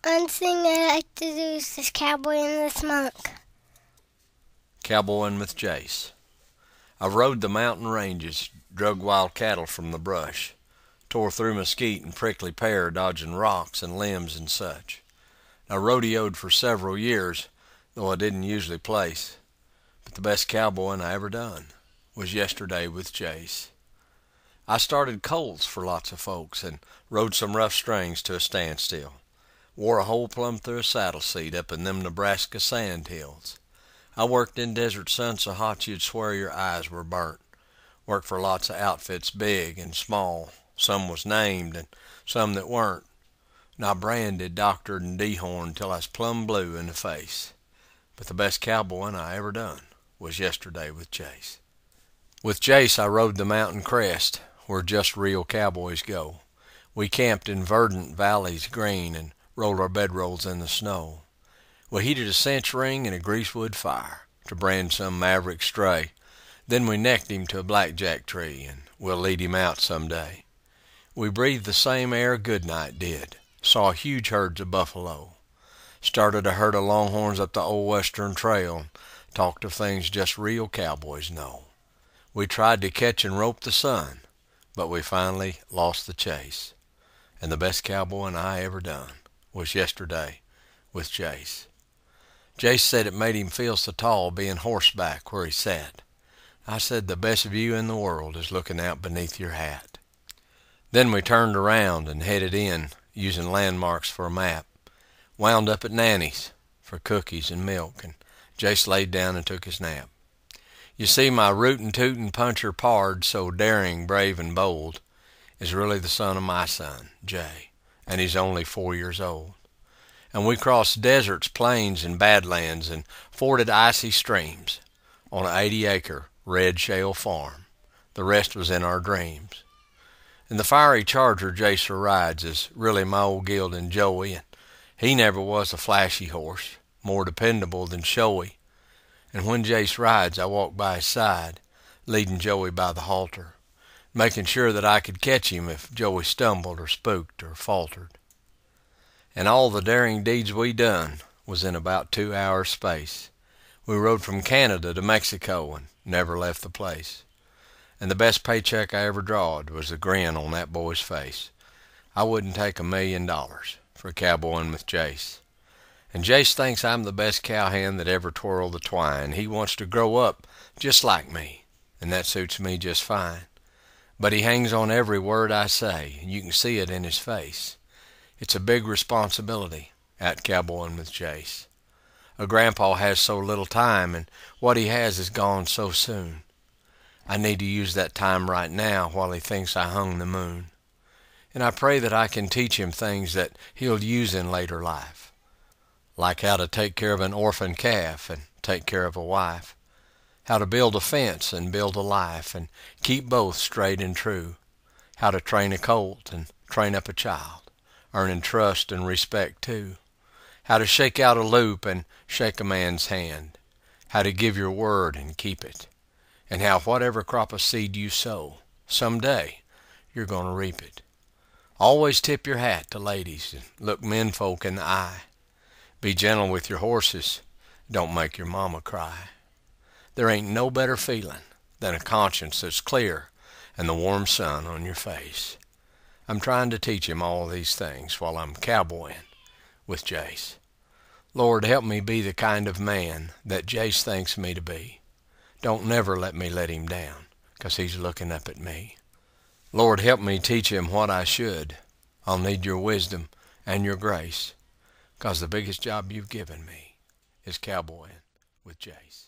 One thing I like to do is this cowboy and this monk. Cowboyin with Jace. I rode the mountain ranges, drug wild cattle from the brush, tore through mesquite and prickly pear, dodging rocks and limbs and such. I rodeoed for several years, though I didn't usually place. But the best cowboying I ever done was yesterday with Jace. I started colts for lots of folks and rode some rough strings to a standstill. Wore a hole plumb through a saddle seat up in them Nebraska sand hills. I worked in desert sun so hot you'd swear your eyes were burnt. Worked for lots of outfits, big and small. Some was named and some that weren't. And I branded, doctored, and dehorned till I was plumb blue in the face. But the best cowboying I ever done was yesterday with Jace. With Jace I rode the mountain crest where just real cowboys go. We camped in verdant valleys green and rolled our bedrolls in the snow. We heated a cinch ring and a greasewood fire to brand some maverick stray. Then we necked him to a blackjack tree, and we'll lead him out someday. We breathed the same air Goodnight did, saw huge herds of buffalo, started a herd of longhorns up the old western trail, and talked of things just real cowboys know. We tried to catch and rope the sun, but we finally lost the chase. And the best cowboying I ever done was yesterday with Jace. Jace said it made him feel so tall being horseback where he sat. I said the best view in the world is looking out beneath your hat. Then we turned around and headed in, using landmarks for a map. Wound up at Nanny's for cookies and milk, and Jace laid down and took his nap. You see, my rootin' tootin' puncher pard, so daring, brave, and bold, is really the son of my son, Jay, and he's only 4 years old. And we crossed deserts, plains, and badlands, and forded icy streams on an 80-acre red shale farm. The rest was in our dreams. And the fiery charger Jacer rides is really my old gelding Joey, and he never was a flashy horse, more dependable than showy. And when Jace rides, I walk by his side, leading Joey by the halter, making sure that I could catch him if Joey stumbled or spooked or faltered. And all the daring deeds we done was in about 2 hours' space. We rode from Canada to Mexico and never left the place. And the best paycheck I ever drawed was the grin on that boy's face. I wouldn't take $1 million for cowboying with Jace. And Jace thinks I'm the best cowhand that ever twirled the twine. He wants to grow up just like me, and that suits me just fine. But he hangs on every word I say, and you can see it in his face. It's a big responsibility, out cowboying with Jace. A grandpa has so little time, and what he has is gone so soon. I need to use that time right now while he thinks I hung the moon. And I pray that I can teach him things that he'll use in later life, like how to take care of an orphan calf and take care of a wife, how to build a fence and build a life and keep both straight and true, how to train a colt and train up a child, earning trust and respect too, how to shake out a loop and shake a man's hand, how to give your word and keep it, and how whatever crop of seed you sow, someday you're going to reap it. Always tip your hat to ladies and look menfolk in the eye. Be gentle with your horses. Don't make your mama cry. There ain't no better feeling than a conscience that's clear and the warm sun on your face. I'm trying to teach him all these things while I'm cowboying with Jace. Lord, help me be the kind of man that Jace thinks me to be. Don't never let me let him down, 'cause he's looking up at me. Lord, help me teach him what I should. I'll need your wisdom and your grace, 'cause the biggest job you've given me is cowboying with Jace.